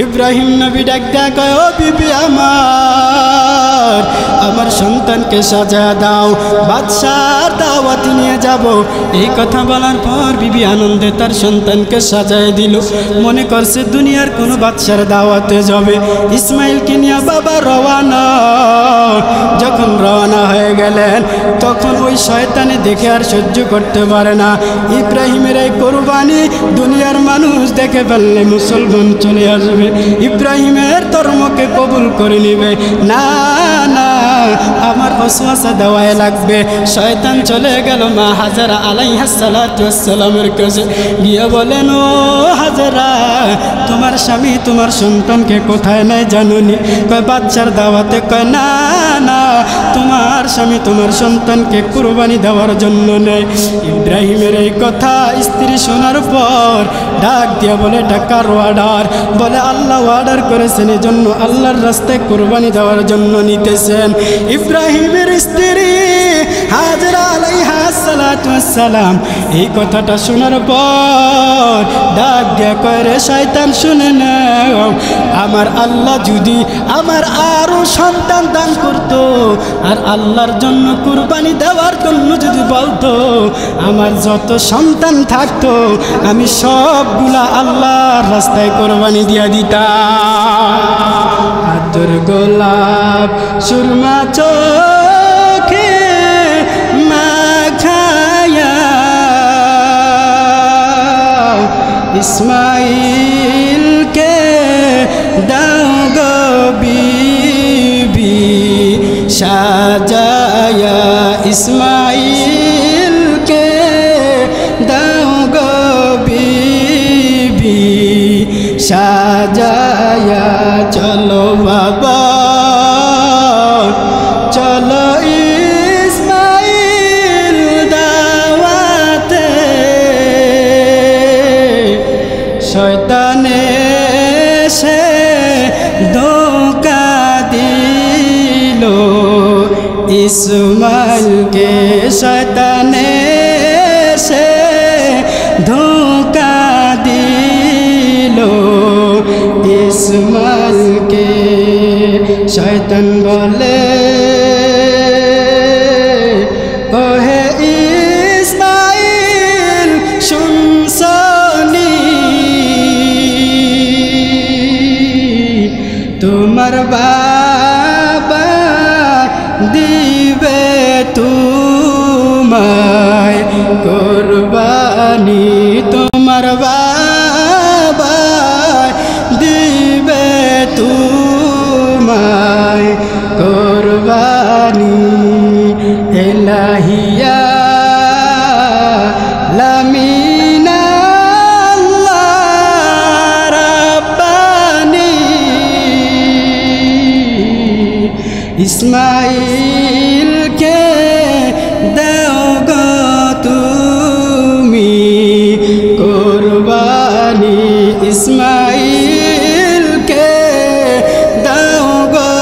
ইব্রাহিম নবী ডাক দেয়া কয়, ও বিবি আমার সন্তানকে সাজা দাও, বাদশার দাওয়াতে নিয়ে যাব। এই কথা বলার পর বিবি আনন্দে তার সন্তানকে সাজায় দিল। মনে করছে দুনিয়ার কোনো বাদশার দাওয়াতে যাবে। ইসমাইলকে নিয়ে বাবা রওয়ানা। যখন রওয়ানা হয়ে গেলেন তখন ওই শয়তানে দেখে আর সহ্য করতে পারে না। ইব্রাহিমের এই কোরবানি দুনিয়ার মানুষ দেখে ফেললে মুসলমান চলে আসবে, ইব্রাহিমের ধর্মকে কবুল করে নিবে। না না, আমার ওয়াসওয়াসা দেওয়াই লাগবে। শয়তান চলে গেল মা হাজেরা আলাইহিস সালাতু ওয়াস সালামের কাছে, গিয়ে বলেন, ও হাজেরা, তোমার স্বামী তোমার সন্তানকে কোথায় নেয় জানুনি? কয় বাচ্চার দাওয়াতে। কয় না না, তোমার স্বামী তোমার সন্তানকে কুরবানি দেওয়ার জন্য নেয়। ইব্রাহিমের এই কথা স্ত্রী শোনার পর ডাক দিয়া বলে, টাকার অর্ডার, বলে আল্লাহ অর্ডার করেছেন, এই জন্য আল্লাহর রাস্তায় কুরবানি দেওয়ার জন্য নিতেছেন। ইব্রাহিমের স্ত্রী হাজেরা আলাইহিস সালাতু ওয়াস সালাম এই কথাটা শোনার পর ডাক দিয়া কয়, রে শয়তান, শুনে নাও, আমার আল্লাহ যদি আমার আরো সন্তান দান করতো আর আল্লাহর জন্য কুরবানি দেওয়ার জন্য যদি বলতো, আমার যত সন্তান থাকতো আমি সবগুলা আল্লাহর রাস্তায় কুরবানি দিয়া দিতাম। আতর গোলাপ সুরমা চোখে মাখায়া ইসমাইলকে দাও গো বিবি সাজায়া, ইসমাইলকে দাও গো বিবি সাজায়া। চলো বাবা চলো ইসমাইল দাওয়াতে, শয়তানে সে ধোঁকা দিল ইসমাইলকে, শয়তানে সে ধোঁকা দিল ইসমাইলকে। শয়তান বলে, ওহে ইসমাইল শুনছনি, তোমার বাবা দিবে তোমায় কুরবানি, তোমার বাবা দিবে তোমায় কুরবানি। এলাহিয়া লামিনা আল্লাহ রাব্বানি, ইসমাইলকে দাও গো তুমি কুরবানি, ইসমাইলকে দাও গো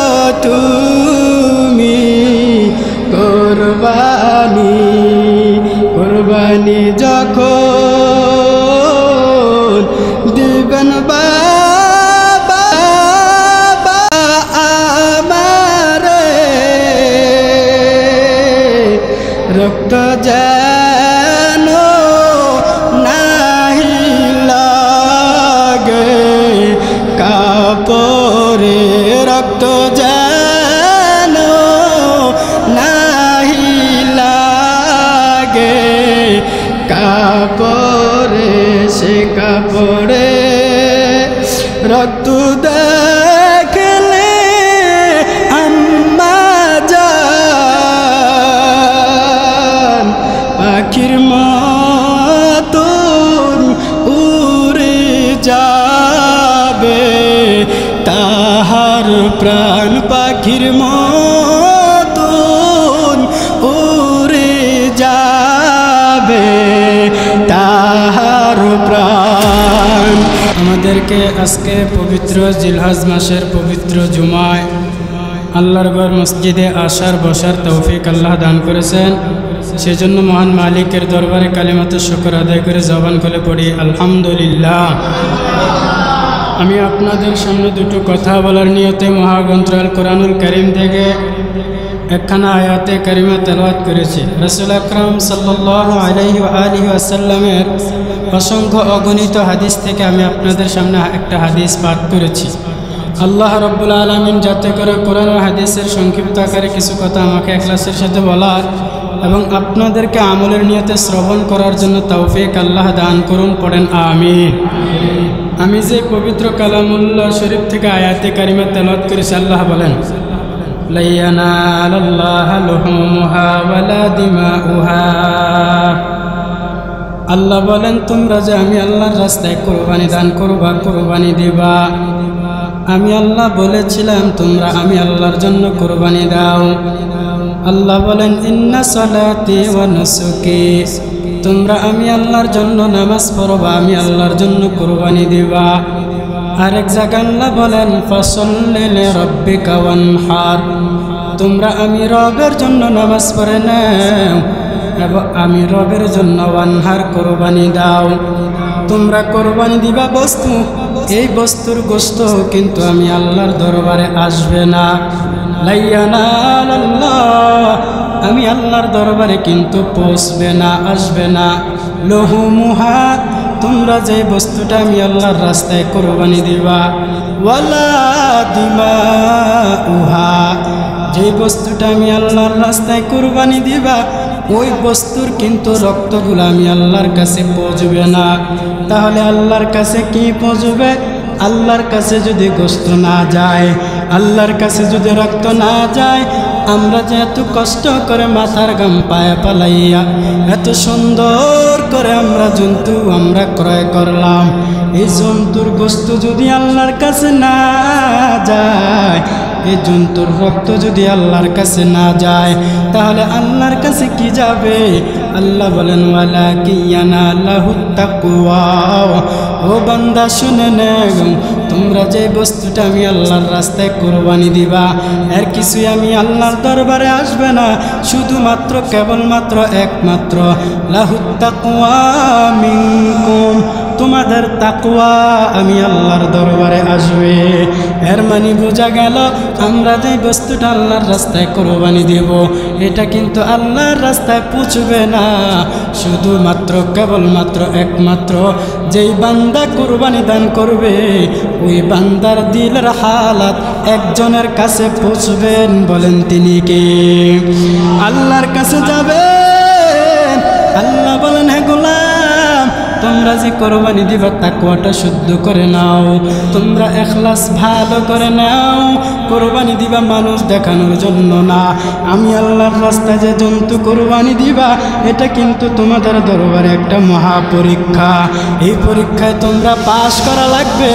তুমি কুরবানি। কুরবানি যখন দিবেন বাবা আমারে, রক্ত যেন নাহি লাগে কাপড়ে, রক্ত যেন নাহি লাগে কাপড়ে, সে কাপড়ে রক্ত দেখলে আম্মা জান পাখির মতন উড়ে যাবে, তাহার প্রাণ পাখির মতন উড়ে যাবে, তাহার প্রাণ। আমাদেরকে আজকে পবিত্র জিলহজ মাসের পবিত্র জুমায় আল্লাহর ঘর মসজিদে আসার বসার তৌফিক আল্লাহ দান করেছেন। সেজন্য মহান মালিকের দরবারে কালিমাতে শুকর আদায় করে জবান খুলে পড়ি আলহামদুলিল্লাহ। আমি আপনাদের সামনে দুটো কথা বলার নিয়তে মহাগ্রন্থ আল কোরআনুল কারীম থেকে একখানা আয়াতে কারিমা তেলাওয়াত করেছি। রাসূল আকরাম সাল্লাল্লাহু আলাইহি ওয়া আলিহি ওয়াসাল্লামের অসংখ্য অগণিত হাদিস থেকে আমি আপনাদের সামনে একটা হাদিস পাঠ করেছি। আল্লাহ রাব্বুল আলামিন যাতে করে কোরআন ও হাদিসের সংক্ষিপ্ত আকারে কিছু কথা আমাকে ইখলাসের সাথে বলার এবং আপনাদেরকে আমলের নিয়তে শ্রবণ করার জন্য তৌফিক আল্লাহ দান করুন, পড়েন আমিন। আমি যে পবিত্র কালামুল্লাহ শরীফ থেকে আয়াতে কারিমা তেলাওয়াত করেছি, আল্লাহ বলেন লা ইয়ানালাল্লাহু লুহুমুহা ওয়ালা দিমাউহা। আল্লাহ বলেন তোমরা যে আমি আল্লাহর রাস্তায় কুরবানি দান করবা, কুরবানি দিবা, আমি আল্লাহ বলেছিলাম তোমরা আমি আল্লাহর জন্য কুরবানি দাও। আল্লাহ বলেন ইন্না সালাতি ওয়া নুসুকি, তোমরা আমি আল্লাহর জন্য নামাজ পড়বা, আমি আল্লাহর জন্য কুরবানি দিবা। আরেক জায়গায় আল্লাহ বলেন ফাসাল্লি লিরাব্বিকা ওয়ানহার, তোমরা আমি রবের জন্য নামাজ পড়ে নাও এবং আমি রবের জন্য ওয়ানহার কুরবানি দাও। তোমরা কুরবানি দিবা বস্তু, এই বস্তুর গোশত কিন্তু আমি আল্লাহর দরবারে আসবে না। লা ইয়ানালাল্লাহ, আমি আল্লাহর দরবারে কিন্তু পৌঁছবে না, আসবে না। লুহুমুহা, তোমরা যে বস্তুটা আমি আল্লাহর রাস্তায় কুরবানি দিবা, ওয়ালা দিমাউহা, যে বস্তুটা আমি আল্লাহর রাস্তায় কুরবানি দিবা ওই বস্তুর কিন্তু রক্তগুলো আমি আল্লাহর কাছে পৌঁছবে না। তাহলে আল্লাহর কাছে কি পৌঁছবে? আল্লাহর কাছে যদি গোশত না যায়, আল্লাহর কাছে যদি রক্ত না যায়, আমরা যে এত কষ্ট করে মাথার ঘাম পায়ে পালাইয়া এত সুন্দর করে আমরা জন্তু আমরা ক্রয় করলাম, এই জন্তুর গোশত যদি আল্লাহর কাছে না যায়, এই জন্তুর রক্ত যদি আল্লাহর কাছে না যায়, তাহলে আল্লাহর কাছে কি যাবে? আল্লাহ বলেন ওয়ালাকিন ইয়ানালাহুত তাকওয়া। ও বান্দা শুনে নেও, তোমরা যে বস্তুটা আমি আল্লাহর রাস্তায় কুরবানি দিবা এর কিছুই আমি আল্লাহর দরবারে আসবে না, শুধুমাত্র কেবলমাত্র একমাত্র লাহুত তাকওয়া মিনকুম, তোমাদের তাকওয়া আমি আল্লাহর দরবারে আসবে। এর মানে বোঝা গেল আমরা যে বস্তুটা আল্লাহর রাস্তায় কুরবানি দেব এটা কিন্তু আল্লাহর রাস্তায় পৌঁছবে না, শুধুমাত্র কেবলমাত্র একমাত্র যেই বান্দা কুরবানি দান করবে ওই বান্দার দিলের হালাত একজনের কাছে পৌঁছবেন। বলেন তিনি কে? আল্লাহর কাছে যাবেন। আল্লাহ বলেন হে গোলাম, তোমরা যে কোরবানি দিবা তাকওয়াটা শুদ্ধ করে নাও, তোমরা ইখলাস ভালো করে নাও। কোরবানি দিবা মানুষ দেখানোর জন্য না, আমি আল্লাহর রাস্তায় যে জন্তু কোরবানি দিবা এটা কিন্তু তোমাদের দরবারে একটা মহা পরীক্ষা। এই পরীক্ষায় তোমরা পাশ করা লাগবে,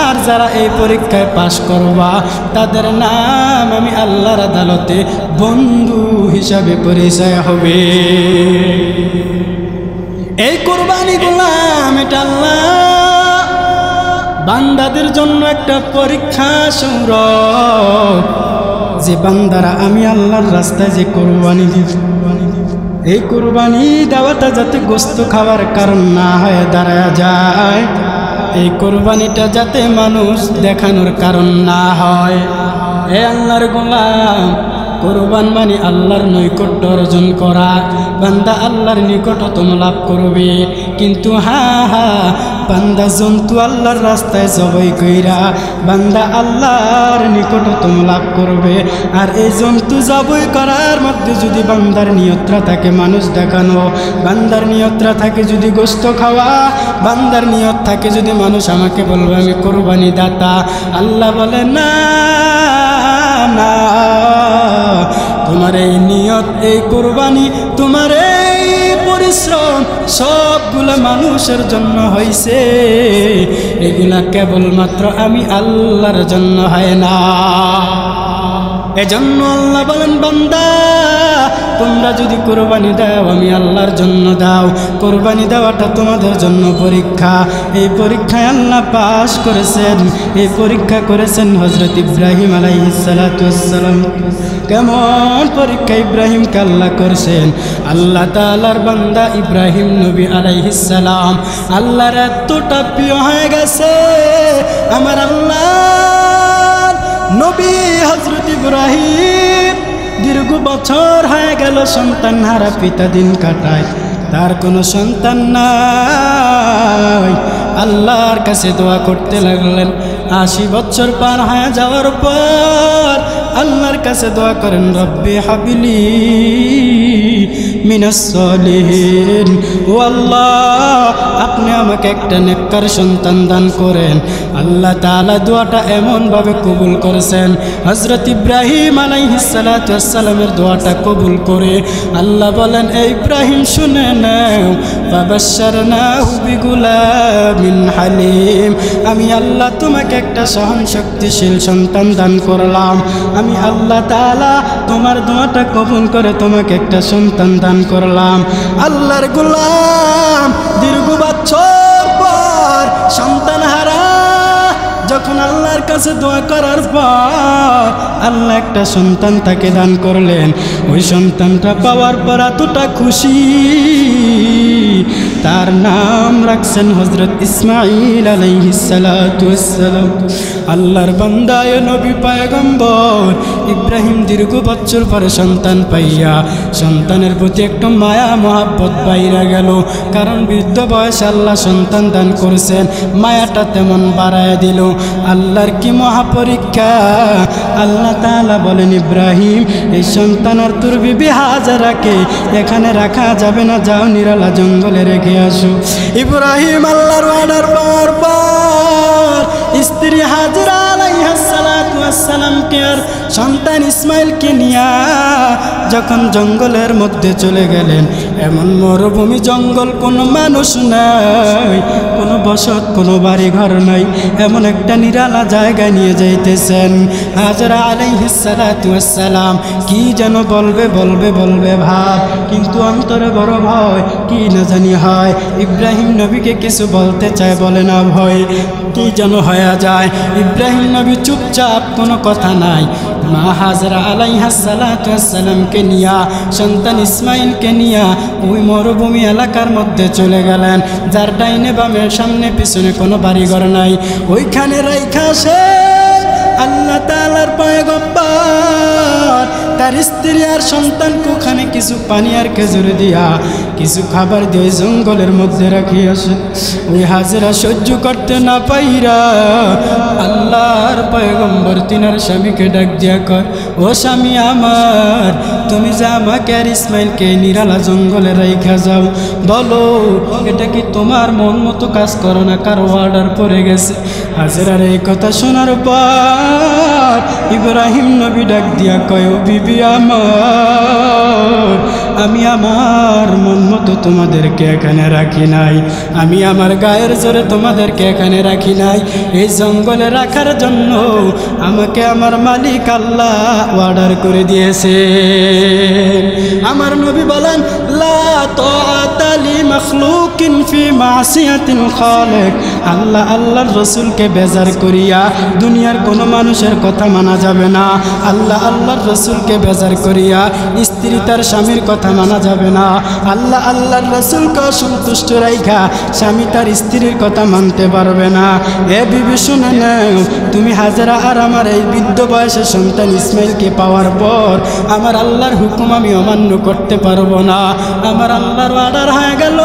আর যারা এই পরীক্ষায় পাশ করবা তাদের নাম আমি আল্লাহর আদালতে বন্ধু হিসাবে পরিচয় হবে। এই কোরবানি গোলাম এটা আল্লাহ বান্দাদের জন্য একটা পরীক্ষা স্বরূপ, যে বান্দারা আমি আল্লাহর রাস্তায় যে কোরবানি দিব এই কোরবানি দেওয়াটা যাতে গোশত খাওয়ার কারণ না হয়ে দাঁড়ায় যায়, এই কোরবানিটা যাতে মানুষ দেখানোর কারণ না হয়। হে আল্লাহর গোলাম, কোরবান মানে আল্লাহর নৈকট্য অর্জন করা, বান্দা আল্লাহর নিকটতম লাভ করবে। কিন্তু বান্দা জন্তু আল্লাহর রাস্তায় জবাই কইরা বান্দা আল্লাহর নিকটতম লাভ করবে। আর এই জন্তু জবাই করার মধ্যে যদি বান্দার নিয়তটা থাকে মানুষ দেখানো, বান্দার নিয়তটা থাকে যদি গোশত খাওয়া, বান্দার নিয়ত থাকে যদি মানুষ আমাকে বলবে আমি কোরবানি দাতা, আল্লাহ বলে না না, তোমার এই নিয়ত, এই কোরবানি, তোমার এই পরিশ্রম সবগুলো মানুষের জন্য হয়েছে, এগুলা কেবলমাত্র আমি আল্লাহর জন্য হয় না। এজন্য আল্লাহ বলেন বান্দা তোমরা যদি কোরবানি দাও আমি আল্লাহর জন্য দাও, কোরবানি দেওয়াটা তোমাদের জন্য পরীক্ষা। এই পরীক্ষায় আল্লাহ পাস করেছেন, এই পরীক্ষা করেছেন হযরত ইব্রাহিম আলাইহিস সালাতু ওয়াস সালাম। কেমন পরীক্ষা ইব্রাহিমকে আল্লাহ করছেন? আল্লাহ তাআলার বান্দা ইব্রাহিম নবী আলাইহিস সালাম আল্লাহর এতটা প্রিয় হয়ে গেছে, আমার আল্লাহ নবী হযরত ইব্রাহিম দীর্ঘ বছর হয়ে গেল সন্তান হারা পিতা দিন কাটায়, তার কোনো সন্তান নাই। আল্লাহর কাছে দোয়া করতে লাগলেন। 80 বছর পার হয়ে যাওয়ার পর আল্লাহর কাছে দোয়া করেন, রব্বি হাবিলি মিনাস সলিহিন, ও আল্লাহ আপনি আমাকে একটা নেককার সন্তান দান করেন। আল্লাহ তাআলা দোয়াটা এমনভাবে কবুল করেছেন, হযরত ইব্রাহিম আলাইহিস সালাতু ওয়াস সালামের দোয়াটা কবুল করে আল্লাহ বলেন, এই ইব্রাহিম শুনে নাও, ফাবাশশারনাহু বিগুলামিন হালিম, আমি আল্লাহ তোমাকে একটা সহন শক্তিশীল সন্তান দান করলাম। আমি আল্লাহ তাআলা তোমার দোয়াটা কবুল করে তোমাকে একটা সন্তান দান করলাম। আল্লাহর গোলাম দীর্ঘ বছর পর সন্তান হারা যখন আল্লাহর কাছে দোয়া করার পর আল্লাহ একটা সন্তান তাকে দান করলেন। ওই সন্তানটা পাওয়ার পর এতটা খুশি, তার নাম রাখছেন হযরত ইসমাঈল আলাইহিস সালাতু ওয়াস সালাম। আল্লাহর বান্দা নবী পয়গম্বর ইব্রাহিম দীর্ঘ বছর পরে সন্তান পাইয়া সন্তানের প্রতি একটু মায়া মহাব্বত বাইরা গেল, কারণ বৃদ্ধ বয়সে আল্লাহ সন্তান দান করেছেন, মায়াটা তেমন বাড়ায় দিল। আল্লাহর কি মহাপরীক্ষা! আল্লাহ তাআলা বলেন, ইব্রাহিম এই সন্তান আর তোর বিবি হাজারাকে এখানে রাখা যাবে না, যাও নিরালা জঙ্গলে রেখে আসো। ইব্রাহিম আল্লাহর অর্ডার পাওয়ার পর স্ত্রী হাজরা আলাইহিস সালাতু ওয়াস সালামকে আর সন্তান ইসমাইলকে নিয়া যখন জঙ্গলের মধ্যে চলে গেলেন, এমন মরুভূমি জঙ্গল, কোনো মানুষ নাই, কোনো বসত, কোনো বাড়ি ঘর নাই, এমন একটা নিরালা জায়গায় নিয়ে যাইতেছেন। হাজরা আলাইহিস সালাতু ওয়াস সালাম কি যেন বলবে বলবে বলবে ভাব, কিন্তু অন্তরে বড় ভয়, কি না জানি হয়। ইব্রাহিম নবীকে কিছু বলতে চায়, বলে না ভয়, কি যেন হয়ে যায়। ইব্রাহিম নবী চুপচাপ, কোনো কথা নাই। মা হাজরা আলাইহিস সালাতু ওয়াস সালামকে নিয়া সন্তান ইসমাইলকে নিয়া ওই মরুভূমি এলাকার মধ্যে চলে গেলেন, যার ডাইনে বামে সামনে পিছনে কোনো বাড়িঘর নাই। ওইখানে রাইখা আসেন আল্লাহ তাআলার পয়গম্বর তার স্ত্রী আর সন্তানকে ওখানে কিছু পানি আর খেজুর দিয়া কিছু খাবার দিয়ে জঙ্গলের মধ্যে রাখি আসে। ওই হাজরা সহ্য করতে না পাইরা আল্লাহর পয়গম্বর তিনার স্বামীকে ডাক দিয়া কয়, ও স্বামী আমার, তুমি যে আমাকে আর ইসমাইলকে নিরালা জঙ্গলে রাইখা যাও, বলো এটা কি তোমার মন মতো কাজ করো না, কারো অর্ডার পড়ে গেছে? হাজরার এই কথা শোনার পর ইব্রাহিম নবী ডাক দিয়া কয়, ও বিবি আমার, আমি আমার মন মতো তোমাদেরকে এখানে রাখি নাই, আমি আমার গায়ের জোরে তোমাদেরকে এখানে রাখি নাই। এই জঙ্গলে রাখার জন্য আমাকে আমার মালিক আল্লাহ অর্ডার করে দিয়েছে। আমার নবী বলেন, লা তাআতা লি মাখলুকিন ফি মাসিয়াতিল খালিক, আল্লাহ আল্লাহর রাসূলকে বেজার করিয়া দুনিয়ার কোনো মানুষের কথা মানা যাবে না। আল্লাহ আল্লাহর রাসূলকে বেজার করিয়া স্ত্রী তার স্বামীর কথা মানা যাবে না। আল্লাহ আল্লাহর রাসূলকে অসন্তুষ্ট রাইখা স্বামী তার স্ত্রীর কথা মানতে পারবে না। এ বিবি শুনে নাও, তুমি হাজরা আর আমার এই বৃদ্ধ বয়সে সন্তান ইসমাইলকে পাওয়ার পর আমার আল্লাহর হুকুম আমি অমান্য করতে পারবো না। আমার আল্লাহর অর্ডার হয়ে গেল,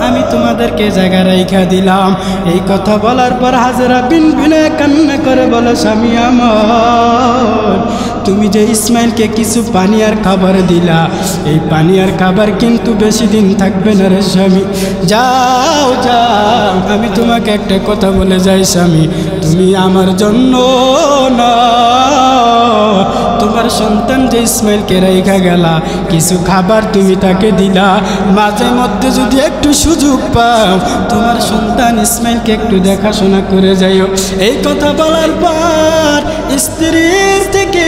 আমি তোমাদেরকে জায়গা রাইখা দিলাম। এই কথা বলার পর হাজরা বিন বিনে কান্না করে বলে, স্বামী আমার, তুমি যে ইসমাইলকে কিছু পানি আর খাবার দিলা, এই পানি আর খাবার কিন্তু বেশি দিন থাকবে না রে স্বামী, যাও যাও। আমি তোমাকে একটা কথা বলে যাই স্বামী, তুমি আমার জন্য না, তোমার সন্তান যে ইসমাইলকে রাইখা গেলা, কিছু খাবার তুমি তাকে দিলা, মাঝে মধ্যে যদি একটু সুযোগ পাও তোমার সন্তান ইসমাইলকে একটু দেখাশোনা করে যাইও। এই কথা বলার পর স্ত্রীর থেকে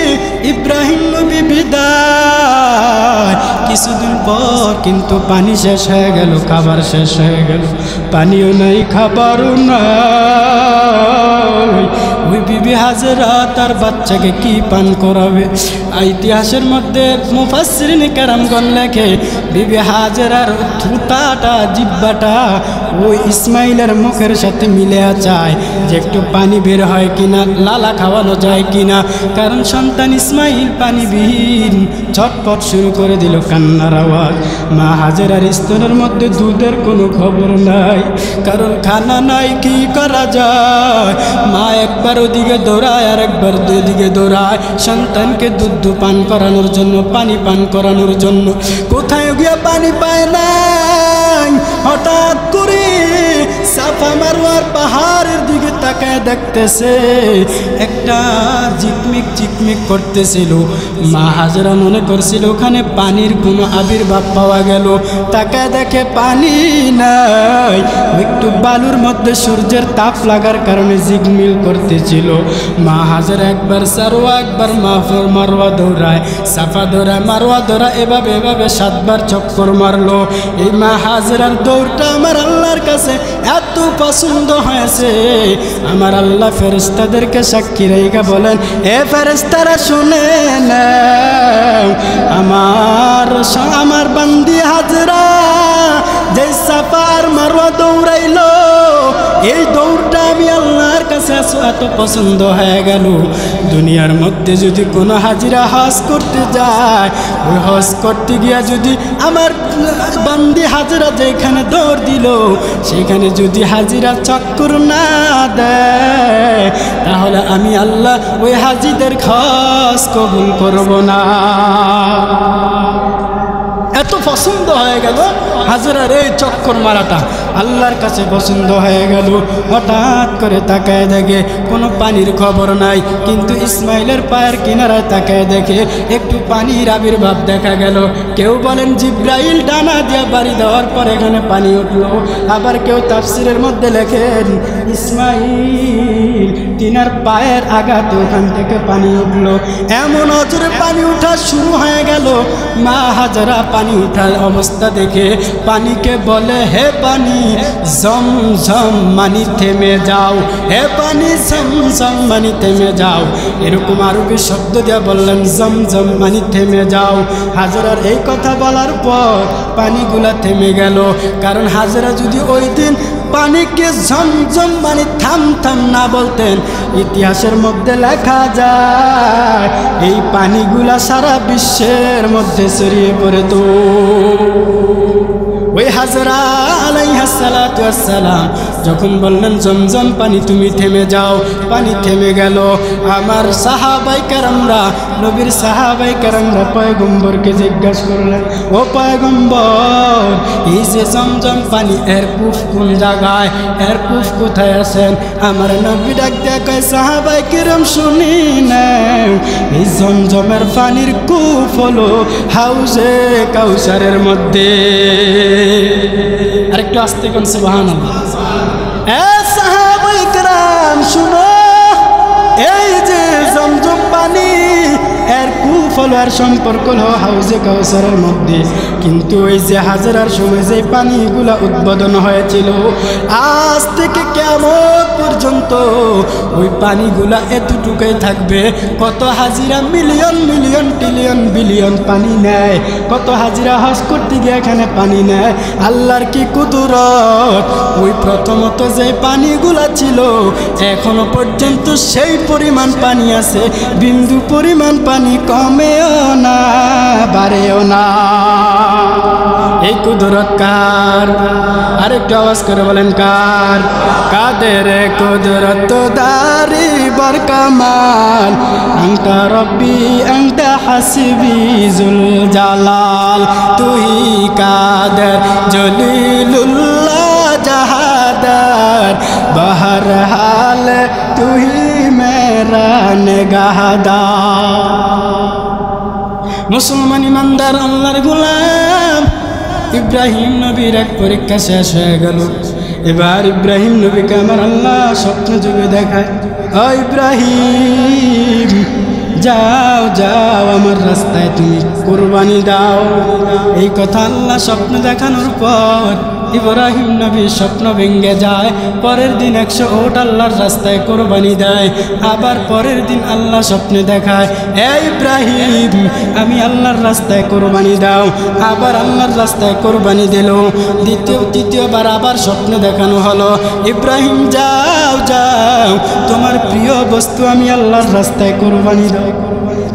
ইব্রাহিম নবী বিদায়। কিছুদিন পর কিন্তু পানি শেষ হয়ে গেল, খাবার শেষ হয়ে গেল, পানিও নাই খাবারও নাই। ওই বিবি হাজেরা তার বাচ্চাকে কি পান করাবে? ইতিহাসের মধ্যে মুফাসসিরিন কেরামগণ লেখে বিবি হাজেরার থুতাটা জিহ্বাটা ওই ইসমাইলের মুখের সাথে মিলে যায় যে একটু পানি বের হয় কিনা, লালা খাওয়ানো যায় কিনা। কারণ সন্তান ইসমাইল পানিবিহীন, ছটপট শুরু করে দিল, কান্নার আওয়াজ। মা হাজেরার স্তনের মধ্যে দুধের কোনো খবর নাই, কারণ খানা নাই, কি করা যায়? মা একবার ওদিকে দৌড়ায় আর একবার দুদিকে দৌড়ায় সন্তানকে দুধ পান করানোর জন্য, পানি পান করানোর জন্য। কোথায় গিয়ে পানি পায় না, হঠাৎ করে সাফা মারওয়ার পাহাড়ের দিকে তাকায় দেখতেছে একটা ঝিকমিক ঝিকমিক করতেছিল। মা হাজেরা মনে করছিল ওখানে পানির কোনো আবির্ভাব পাওয়া গেল, তাকায় দেখে পানি নাই, একটু বালুর মধ্যে সূর্যের তাপ লাগার কারণে ঝিকমিল করতেছিল। মা হাজেরা একবার সারোয়া একবার মারওয়া দৌড়ায়, সাফা দৌড়ায়, মারওয়া দৌড়ায়, এভাবে এভাবে 7 বার চক্কর মারলো। এই মা হাজেরার দৌড়টা আমার আল্লাহর কাছে এত পছন্দ হয়েছে, আমার আল্লাহ ফেরেশতাদেরকে সাক্ষী রেখে বলেন, এ ফেরেশতারা শুনে নাও, আমার বান্দি হাজেরা যে সাফার মারওয়া দৌড়াইলো, এই দৌড়টা আমি আল্লাহর কাছে এত পছন্দ হয়ে গেল। দুনিয়ার মধ্যে যদি কোনো হাজিরা হজ করতে যায়, ওই হজ করতে গিয়া যদি আমার বান্দি হাজিরা যেখানে দৌড় দিল সেখানে যদি হাজিরা চক্কর না দেয়, তাহলে আমি আল্লাহ ওই হাজিদের হজ কবুল করব না। এত পছন্দ হয়ে গেল হাজেরার এই চক্কর মারাটা, আল্লাহর কাছে পছন্দ হয়ে গেল। হঠাৎ করে তাকায় দেখে কোনো পানির খবর নাই, কিন্তু ইসমাইলের পায়ের কিনারায় তাকায় দেখে একটু পানির আবির্ভাব দেখা গেল। কেউ বলেন জিব্রাইল ডানা দিয়ে বাড়ি দেওয়ার পর এখানে পানি উঠলো, আবার কেউ তাফসিরের মধ্যে লেখেন ইসমাইল তিনার পায়ের আঘাতে ওখান থেকে পানি উঠলো। এমন অজরে পানি উঠা শুরু হয়ে গেল। মা হাজেরা পানি উঠার অবস্থা দেখে পানিকে বলে, হে পানি জমজম মানি থেমে যাও, হে পানি জমজম মানি থেমে যাও। এরকম আরবি শব্দ দিয়ে বললেন, জমজম মানি থেমে যাও। হাজেরার এই কথা বলার পর পানিগুলা থেমে গেল। কারণ হাজেরা যদি ওই দিন পানিকে ঝমঝম মানে থাম থাম না বলতেন, ইতিহাসের মধ্যে লেখা যায় এই পানিগুলা সারা বিশ্বের মধ্যে ছড়িয়ে পড়তো। ওই হাজেরা আলাইহিস সালাতু ওয়াস সালাম যখন বললেন জমজম পানি তুমি থেমে যাও, পানি থেমে গেল। আমার সাহাবাই কেরামরা, নবীর সাহাবাই কেরামরা পয়গম্বরকে জিজ্ঞাসা করলেন, ও পয়গম্বর, এই যে জমজম পানি এর কুফ কোন জায়গায়, এর কুফ কোথায় আছেন? আমার নবী ডাক দিয়ে কয়, সাহাবাই কেরাম শুনি না, এই জমজমের পানির কুফ হলো হাউজে কাউসারের মধ্যে। আরেকটু আস্তে কোন সুবহানাল্লাহ। এ সাহাবায়ে কেরাম শুনো, এই যে জমজম পানি এর কুফ হলো, এর সম্পর্ক হলো হাউজে কাউসারের মধ্যে। কিন্তু ওই যে হাজেরার সময় যে পানিগুলা উদ্বোধন হয়েছিল, আজ থেকে কিয়ামত পর্যন্ত ওই পানিগুলা এতটুকুই থাকবে। কত হাজিরা মিলিয়ন মিলিয়ন ট্রিলিয়ন বিলিয়ন পানি নেয়, কত হাজিরা হজ করতে গিয়ে এখানে পানি নেয়। আল্লাহর কি কুদরত! ওই প্রথমত যে পানিগুলা ছিল এখনো পর্যন্ত সেই পরিমাণ পানি আছে, বিন্দু পরিমাণ পানি কমেও না বাড়েও না। এই কুদরত কার? আরেকটু আওয়াজ করে বলেন কার? কাদের কুদরত দারি বরকামাল, আনতা রব্বি আনতা হাসবি জুল জালাল, তুই কাদের জলিলুল্লাহ জাহাদার, বহরহাল তুই মেরা নিগাহদার। মুসলমান ইমানদার আল্লাহর গোলাম ইব্রাহিম নবীর এক পরীক্ষা শেষ হয়ে গেল। এবার ইব্রাহিম নবীকে আমার আল্লাহ স্বপ্ন যুগে দেখায়, ও ইব্রাহিম যাও যাও আমার রাস্তায় তুমি কুরবানি দাও। এই কথা আল্লাহ স্বপ্ন দেখানোর পর ইব্রাহিম নবীর স্বপ্ন ভেঙে যায়। পরের দিন 100 ওট আল্লাহর রাস্তায় কোরবানি দেয়। আবার পরের দিন আল্লাহ স্বপ্নে দেখায়, এ ইব্রাহিম আমি আল্লাহর রাস্তায় কোরবানি দাও। আবার আল্লাহর রাস্তায় কোরবানি দিল। তৃতীয়বার আবার স্বপ্ন দেখানো হলো, ইব্রাহিম যাও যাও তোমার প্রিয় বস্তু আমি আল্লাহর রাস্তায় কোরবানি দাও।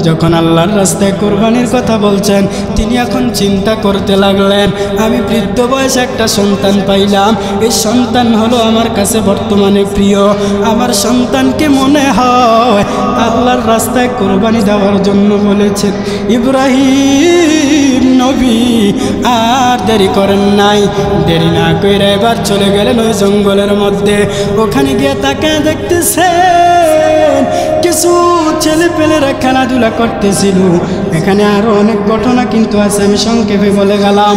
যখন আল্লাহর রাস্তায় কোরবানির কথা বলছেন, তিনি এখন চিন্তা করতে লাগলেন, আমি বৃদ্ধ বয়সে একটা সন্তান পাইলাম, এই সন্তান হলো আমার কাছে বর্তমানে প্রিয়। আমার সন্তানকে মনে হয় আল্লাহর রাস্তায় কোরবানি দেওয়ার জন্য বলেছেন। ইব্রাহিম নবী আর দেরি করেন নাই, দেরি না করে এবার চলে গেলেন ওই জঙ্গলের মধ্যে। ওখানে গিয়ে তাকে দেখতেছেন কিছু ছেলে পেলেরা খেলাধুলা করতেছিল। এখানে আরো অনেক ঘটনা কিন্তু আছে, আমি সংক্ষেপে বলে গেলাম।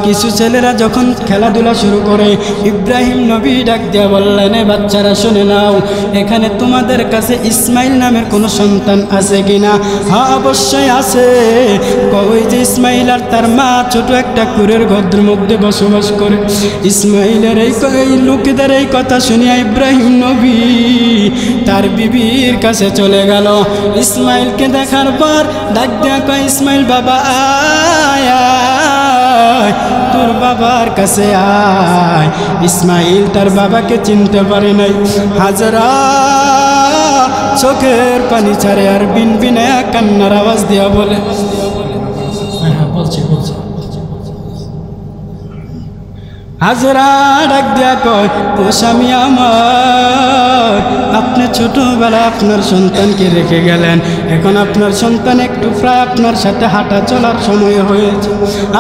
কিছু ছেলেরা যখন খেলাধুলা শুরু করে, ইব্রাহিম নবী ডাক দিয়া বললেন, এ বাচ্চারা শুনে নাও, এখানে তোমাদের কাছে ইসমাইল নামের কোনো সন্তান আছে কিনা? হ্যাঁ অবশ্যই আছে। ওই যে ইসমাইল আর তার মা ছোট একটা কুড়ের ঘরের মধ্যে বসবাস করে। ইসমাইলের এই লোকেদের এই কথা শুনিয়া ইব্রাহিম নবী তার বিবির কাছে চলে গেল। ইসমাইলকে দেখার পর ডাক দেয়া কয়, ইসমাইল বাবা আয় আয়, তোর বাবার কাছে আয়। ইসমাইল তার বাবাকে চিনতে পারে নাই। হাজরা চোখের পানি ছাড়ে আর বিন বিনে কান্নার আওয়াজ দিয়া বলে, হাজরা ডাক দিয়া কয়, ও স্বামী আমার, আপনি ছোটবেলা আপনার সন্তানকে রেখে গেলেন, এখন আপনার সন্তান একটু প্রায় আপনার সাথে হাঁটা চলার সময় হয়েছে,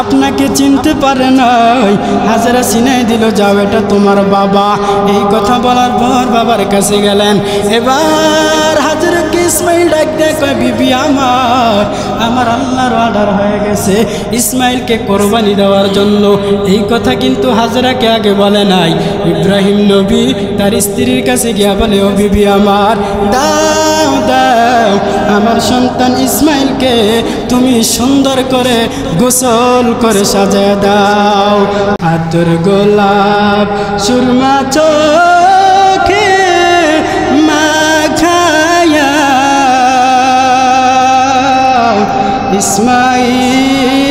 আপনাকে চিনতে পারে নাই। হাজরা চিনাই দিল, যাও এটা তোমার বাবা। এই কথা বলার পর বাবার কাছে গেলেন। এবার হাজরাকে ইসমাইল ডাক দিয়া কয়, বিবি আমার আল্লাহর অর্ডার হয়ে গেছে ইসমাইলকে কোরবানি দেওয়ার জন্য। এই কথা কিন্তু হাজরাকে আগে বলে নাই। ইব্রাহিম নবী তার স্ত্রীর কাছে গিয়া বলে, ও বিবি আমার, দাও দাও আমার সন্তান ইসমাইলকে তুমি সুন্দর করে গোসল করে সাজায় দাও। আতর গোলাপ সুরমা চোখে মাখায়া ইসমাইলকে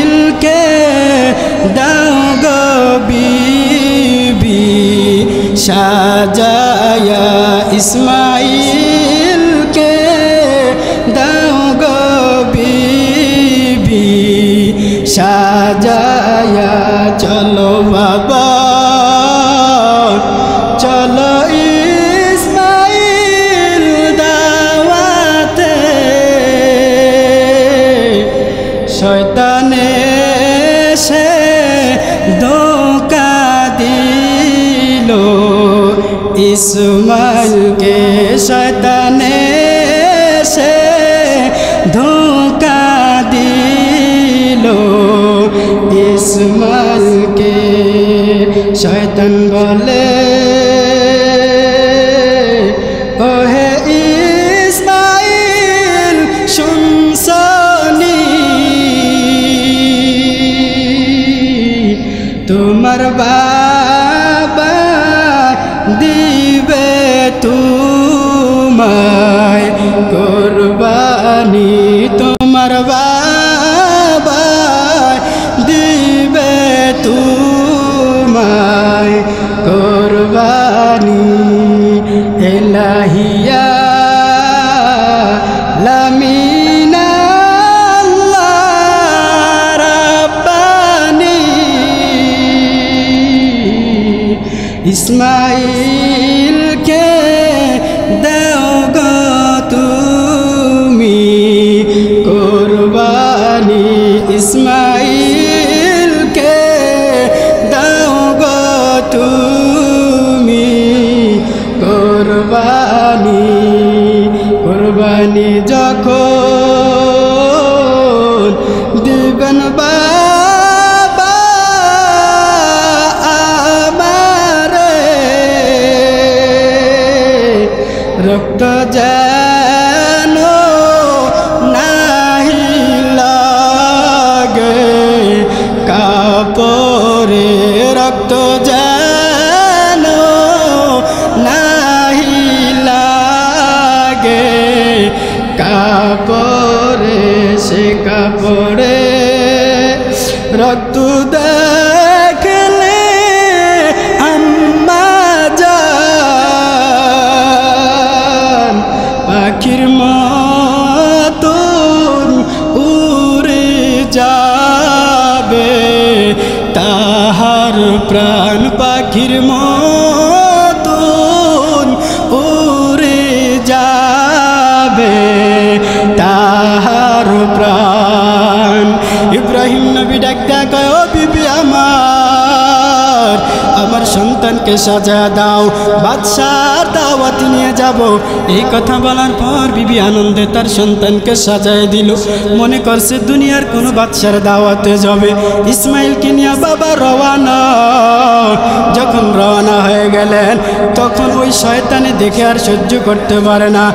দাও গো বিবি সাজায়া, ইসমাইলকে দাও গো বিবি সাজায়া। চলো বাবা চলো ইসমাইল দাওয়াতে, শয়তানে সে ধোঁকা দিল ইসমাইলকে, শয়তানে সে ধোঁকা দিল ইসমাইলকে। শয়তান বলে, ও হে ইসমাইল শুনছনি, তোমার বাবা দিবে তোমায় কোরবানি, তোমার বাবা দিবে তোমায় কোরবানি। এলাহিয়া লামিনা ইসমাইলকে দাও গো তুমি কোরবানি। কাপড়ে সে কাপড়ে রক্ত দেখলে আম্মা জান পাখির মতন উড়ে যাবে তাহার প্রাণ পাখির মতন উড়ে যাবে তাহার প্রাণ। ইব্রাহিম নবী ডাক ডাক ও বিবি আমার সন্তানকে সাজা দাও, বাদশার দাওয়াতে নিয়ে যাব। এই কথা বলার পর বিবি আনন্দে তার সন্তানকে সাজায় দিল। মনে করছে দুনিয়ার কোনো বাদশার দাওয়াতে যাবে। ইসমাইলকে নিয়ে বাবা রওয়ানা। যখন রওয়ানা হয়ে গেলেন তখন ওই শয়তানে দেখে আর সহ্য করতে পারে না।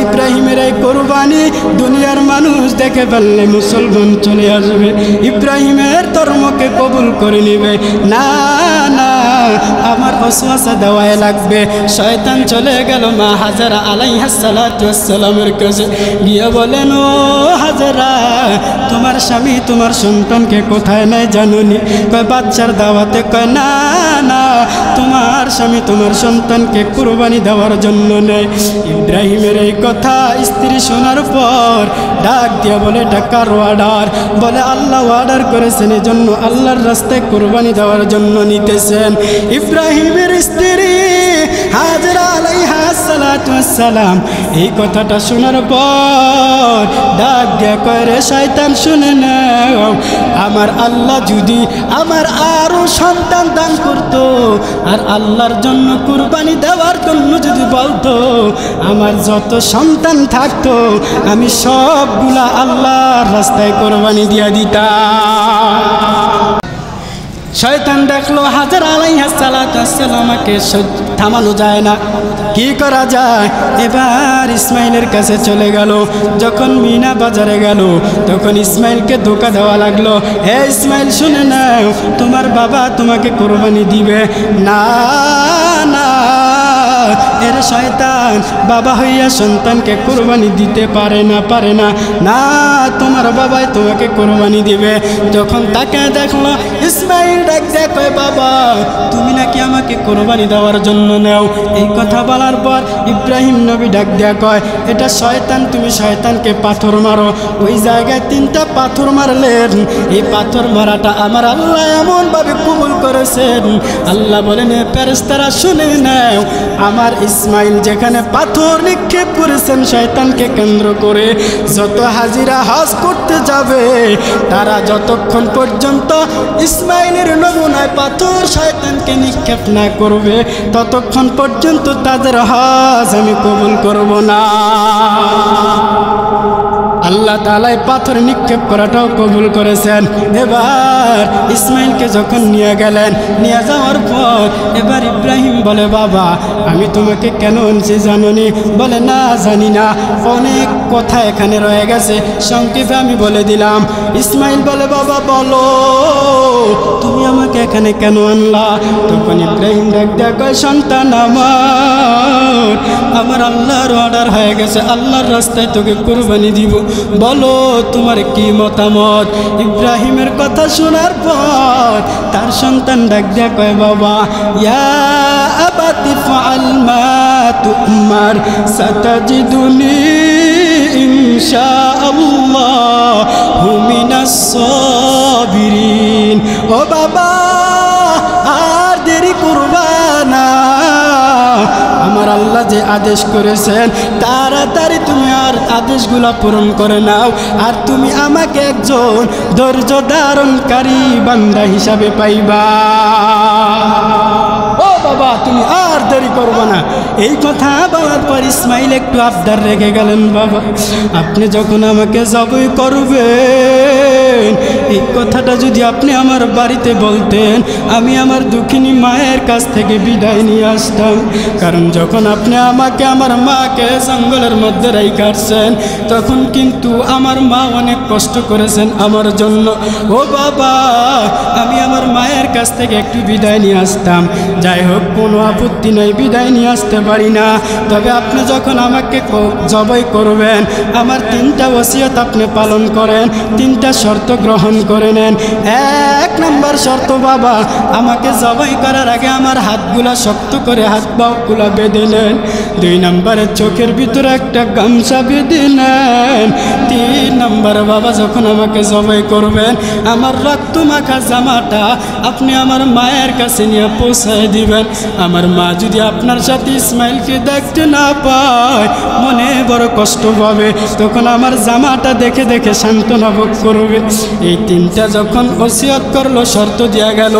ইব্রাহিমের এই কোরবানি দুনিয়ার মানুষ দেখে ফেললে মুসলমান চলে আসবে, ইব্রাহিমের ধর্মকে কবুল করে নেবে। না না, আমার ওয়াসওয়াসা দেওয়াই লাগবে। শয়তান চলে গেল মা হাজেরা আলাইহিস সালাতু ওয়াস সালামের কাছে, গিয়ে বলেন ও হাজেরা, তোমার স্বামী তোমার সন্তানকে কোথায় নেয় জানোনি? কয় বাচ্চার দাওয়াতে। কয় না না, তোমার স্বামী তোমার সন্তানকে কুরবানি দেওয়ার জন্য নেয়। ইব্রাহিমের এই কথা স্ত্রী শোনার পর ডাক দিয়া বলে, এটা কার অর্ডার? বলে আল্লাহ অর্ডার করেছেন, এই জন্য আল্লাহর রাস্তায় কুরবানি দেওয়ার জন্য নিতেছেন। ইব্রাহিমের স্ত্রী হাজেরা আলাইহিস সালাতু ওয়াস সালাম এই কথাটা শোনার পর ডাক দিয়া কয়, রে শয়তান শুনে নাও, আমার আল্লাহ যদি আমার আরো সন্তান দান করত আর আল্লাহর জন্য কুরবানি দেওয়ার জন্য যদি বলতো, আমার যত সন্তান থাকতো আমি সবগুলা আল্লাহর রাস্তায় কুরবানি দিয়া দিতাম। শয়তান দেখলো হাজেরা আলাইহিস সালাতু ওয়াস সালামকে থামানো যায় না, কি করা যায়? এবার ইসমাইলের কাছে চলে গেল। যখন মিনা বাজারে গেল তখন ইসমাইলকে ধোকা দেওয়া লাগলো। হে ইসমাইল শুনে নাও, তোমার বাবা তোমাকে কুরবানি দিবে। না না, এর শয়তান বাবা হইয়া সন্তানকে কুরবানি দিতে পারে না, পারে না। না, তোমার বাবাই তোমাকে কুরবানি দিবে। যখন তাকে দেখলো ইসমাইল ডাক দেয়, কয় বাবা তুমি নাকি আমাকে কুরবানি দেওয়ার জন্য নাও। এই কথা বলার পর ইব্রাহিম নবী ডাক দেয়া কয়, এটা শয়তান, তুমি শয়তানকে পাথর মারো। ওই জায়গায় 3টা পাথর মারলেন। এই পাথর মারাটা আমার আল্লাহ এমনভাবে কবুল করেছেন। আল্লাহ বলেন, ফেরেশতারা শুনে নাও, আমার ইসমাইল যেখানে পাথর নিক্ষেপ করেছেন শয়তানকে কেন্দ্র করে, যত হাজিরা হজ করতে যাবে তারা যতক্ষণ পর্যন্ত ইসমাইলের নমুনায় পাথর শয়তানকে নিক্ষেপ না করবে ততক্ষণ পর্যন্ত তাদের হজ আমি কবুল করব না। আল্লাহ তাআলা পাথর নিক্ষেপ করাটাও কবুল করেছেন। এবার ইসমাইলকে যখন নিয়ে গেলেন, নিয়ে যাওয়ার পর এবার ইব্রাহিম বলে, বাবা আমি তোমাকে কেন আনছি জানোনি? বলে না জানি না, অনেক কথা এখানে রয়ে গেছে, সংক্ষেপে আমি বলে দিলাম। ইসমাইল বলে, বাবা বলো তুমি আমাকে এখানে কেন আনলা? তখন ইব্রাহিম ডাক দেয়া কয়, সন্তান আমার আল্লাহর অর্ডার হয়ে গেছে, আল্লাহর রাস্তায় তোকে কুরবানি দিব, বলো তোমার কি মতামত? ইব্রাহিমের কথা শোনার পর তার সন্তান ডাক দেয়া কয়, বাবা ইয়া আবাতি ফাআল মা তু'মার সাতাজিদুনি ইনশাআল্লাহু মিনাস সাবিরিন। ও বাবা আর দেরি করবা না, আমার আল্লাহ যে আদেশ করেছেন তাড়াতাড়ি তুমি আর আদেশগুলা পূরণ করে নাও, আর তুমি আমাকে একজন ধৈর্য ধারণকারী বান্দা হিসাবে পাইবা। ও বাবা তুমি আর দেরি করবা না। এই কথা বলার পর ইসমাইল একটু আবদার রেখে গেলেন, বাবা আপনি যখন আমাকে জবাই করবেন করবেন, এই কথাটা যদি আপনি আমার বাড়িতে বলতেন, আমি আমার দুঃখিনী মায়ের কাছ থেকে বিদায় নিয়ে আসতাম। কারণ যখন আপনি আমাকে আমার মাকে জঙ্গলের মধ্যে রেখে আসছেন, তখন কিন্তু আমার মা অনেক কষ্ট করেছেন আমার জন্য। ও বাবা, আমি আমার মায়ের কাছ থেকে একটু বিদায় নিয়ে আসতাম। যাই হোক, কোনো আপত্তি নেই, বিদায় নিয়ে আসতে পারি না। তবে আপনি যখন আমাকে জবাই করবেন, আমার 3টা ওসিয়ত আপনি পালন করেন, 3টা শর্ত গ্রহণ করে নেন। 1 নম্বর শর্ত, বাবা আমাকে জবাই করার আগে আমার হাতগুলা শক্ত করে হাত পাগুলা বেঁধে নেন। 2 নম্বরে চোখের ভিতরে একটা গামছা বেঁধে নেন। 3 নম্বর, বাবা যখন আমাকে জবাই করবেন, আমার রক্ত মাখা জামাটা আপনি আমার মায়ের কাছে নিয়ে পৌঁছায় দিবেন। আমার মা যদি আপনার সাথে ইসমাইলকে দেখতে না পায়, মনে বড় কষ্ট পাবে, তখন আমার জামাটা দেখে দেখে সান্ত্বনা ভোগ করবে। এই 3টা যখন ওসিয়ত করলো, শর্ত দেওয়া গেল,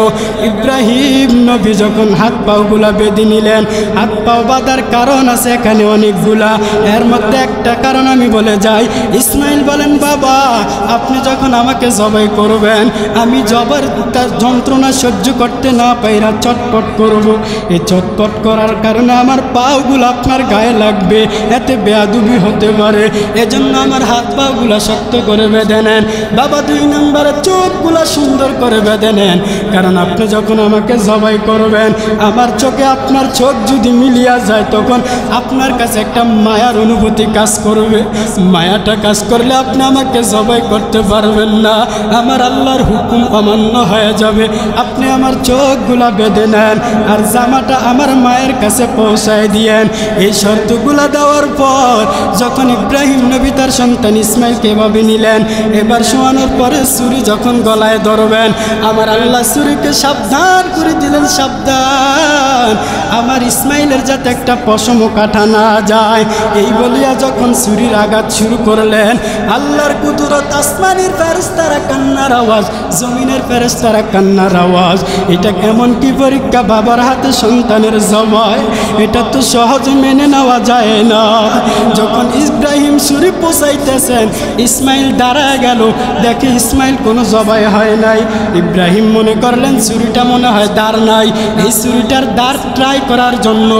ইব্রাহিম নবী যখন হাত পাগুলা বেঁধে নিলেন। হাত পাও বাঁধার কারণ আছে এখানে অনেকগুলা, এর মধ্যে একটা কারণ আমি বলে যাই। ইসমাইল বলেন, বাবা আপনি যখন আমাকে জবাই করবেন, আমি জবার তার যন্ত্রণা সহ্য করতে না পাইরা চটপট করব। এই চটপট করার কারণে আমার পাগুলো আপনার গায়ে লাগবে, এতে বেয়াদুবি হতে পারে, এজন্য আমার হাত পাগুলা শক্ত করে বেঁধে নেন। বাবা 2 নম্বরে চোখগুলা সুন্দর করে বেঁধে নেন, কারণ আপনি যখন আমাকে জবাই করবেন, আমার চোখে আপনার চোখ যদি মিলিয়া যায়, তখন আপনার কাছে একটা মায়ার অনুভূতি কাজ করবে। মায়াটা কাজ করলে আপনি আমাকে জবাই করতে পারবেন না, আমার আল্লাহর হুকুম অমান্য হয়ে যাবে। আপনি আমার চোখগুলা বেঁধে নেন আর জামাটা আমার মায়ের কাছে পৌঁছায় দিয়েন। এই শর্তগুলা দেওয়ার পর যখন ইব্রাহিম নবী তার সন্তান ইসমাইলকে এভাবে নিলেন, এবার শোয়ানোর পরে ছুরি যখন গলায় ধরবেন, আমার আল্লাহ ছুরিকে সাবধান করে দিলেন, সাবধান আমার ইসমাইলের যাতে একটা পশমও কাটা না যায়। এই বলিয়া যখন ছুরির আঘাত শুরু করলেন, আল্লাহর কুদরত, আসমানের ফেরেশতারা কান্নার আওয়াজ, জমিনের ফেরেশতারা কান্নার আওয়াজ। এটা কেমন কি পরীক্ষা বাবার হাতে সন্তানের জবাই, এটা তো সহজে মেনে নেওয়া যায় না। যখন ইব্রাহিম ছুরি পোষাইতেছেন, ইসমাইল দাঁড়ায় গেল, দেখে ইসমাইল কোনো জবাই হয় নাই। ইব্রাহিম মনে করলেন ছুরিটা মনে হয় দাঁড় নাই। এই ছুরিটার দাঁড় ট্রাই করার জন্য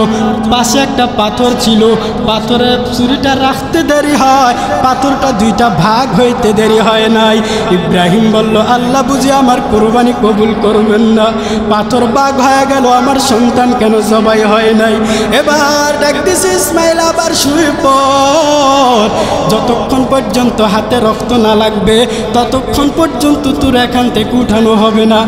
পাশে একটা পাথর ছিল, পাথরে ছুরিটা রাখতে দেরি হয়, পাথরটা 2টা ভাগ হইতে দেরি হয় নাই। ইব্রাহিম বলল, আল্লাহ বুঝি আমার কোরবানি কবুল করবেন না, পাথর ভাগ হয়ে গেল, আমার সন্তান কেন জবাই হয় নাই। এবার ডাকতেছে, ইসমাইল আবার শুয়ে পড়, যতক্ষণ পর্যন্ত হাতে রক্ত না লাগবে ততক্ষণ পর্যন্ত তোর এখান থেকে উঠানো হবে না।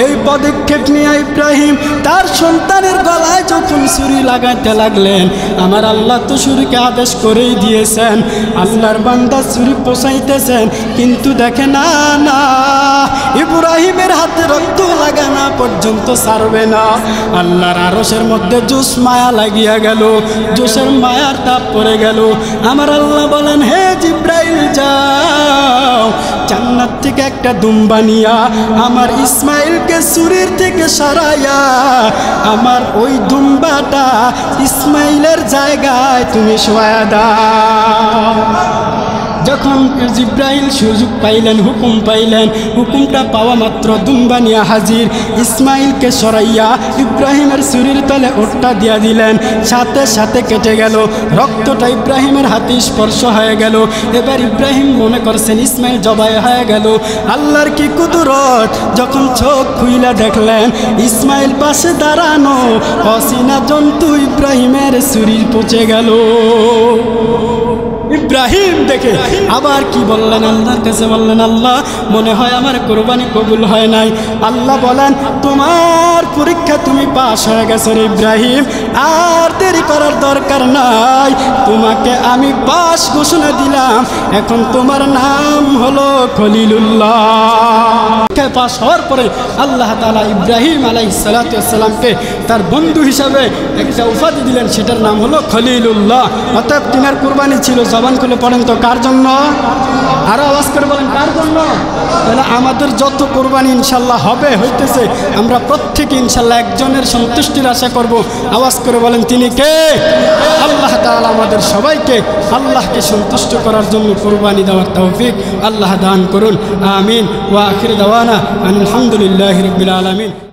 এই পদক্ষেপ নিয়ে ইব্রাহিম তার সন্তানের গলায় যখন ছুরি লাগাইতে লাগলেন, আমার আল্লাহ তো ছুরিকে আদেশ করেই দিয়েছেন। আল্লাহর বান্দা ছুরি পোষাইতেছেন, কিন্তু দেখে না না ইব্রাহিমের হাতে রক্ত লাগানো পর্যন্ত ছাড়বে না। আল্লাহর আরশের মধ্যে জোশ মায়া লাগিয়া গেল, জোশের মায়ার তাপ পড়ে গেল। আমার আল্লাহ বলেন, হে জিব্রাইল যাও, জান্নাত থেকে একটা দুম্বা নিয়া আমার ইসমাইলকে ছুরির থেকে সরাইয়া আমার ওই দুম্বাটা ইসমাইলের জায়গায় তুমি শোয়া দাও। যখন জিব্রাইল সুযোগ পাইলেন, হুকুম পাইলেন, হুকুমটা পাওয়া মাত্র দুম্বা নিয়া হাজির, ইসমাইলকে সরাইয়া ইব্রাহিমের ছুরির তলে ওটটা দিয়া দিলেন, সাথে সাথে কেটে গেল, রক্তটা ইব্রাহিমের হাতে স্পর্শ হয়ে গেল। এবার ইব্রাহিম মনে করছেন ইসমাইল জবাই হয়ে গেল। আল্লাহর কি কুদরত, যখন চোখ খুইলা দেখলেন ইসমাইল পাশে দাঁড়ানো, অচেনা জন্তু ইব্রাহিমের ছুরি পচে গেল। ইব্রাহিম দেখে আবার কি বললেন, আল্লাহর কাছে বললেন, আল্লাহ মনে হয় আমার কোরবানি কবুল হয় নাই। আল্লাহ বলেন, তোমার পরীক্ষা তুমি পাস হয়ে গেছো রে ইব্রাহিম, আর দেরি করার দরকার নাই, তোমাকে আমি পাস ঘোষণা দিলাম, এখন তোমার নাম হলো খলিলুল্লাহ। পরীক্ষায় পাশ হওয়ার পরে আল্লাহ তাআলা ইব্রাহিম আলাইহিস সালাতু ওয়াস সালামকে তার বন্ধু হিসাবে একটা উপাধি দিলেন, সেটার নাম হলো খলিলুল্লাহ। অর্থাৎ তিনার কুরবানি ছিল, জবান খুলে পড়েন তো কার জন্য? আরো আওয়াজ করে বলেন কার জন্য? তাহলে আমাদের যত কোরবানি ইনশাল্লাহ হবে হইতেছে, আমরা প্রত্যেকে ইনশাল্লাহ একজনের সন্তুষ্টির আশা করব। আওয়াজ করে বলেন তিনি কে? আল্লাহ তাআলা আমাদের সবাইকে আল্লাহকে সন্তুষ্ট করার জন্য কোরবানি দেওয়ার তৌফিক আল্লাহ দান করুন। আমিন। ওয়া আখির দাওয়ানা আলহামদুলিল্লাহি রাব্বিল আলামিন।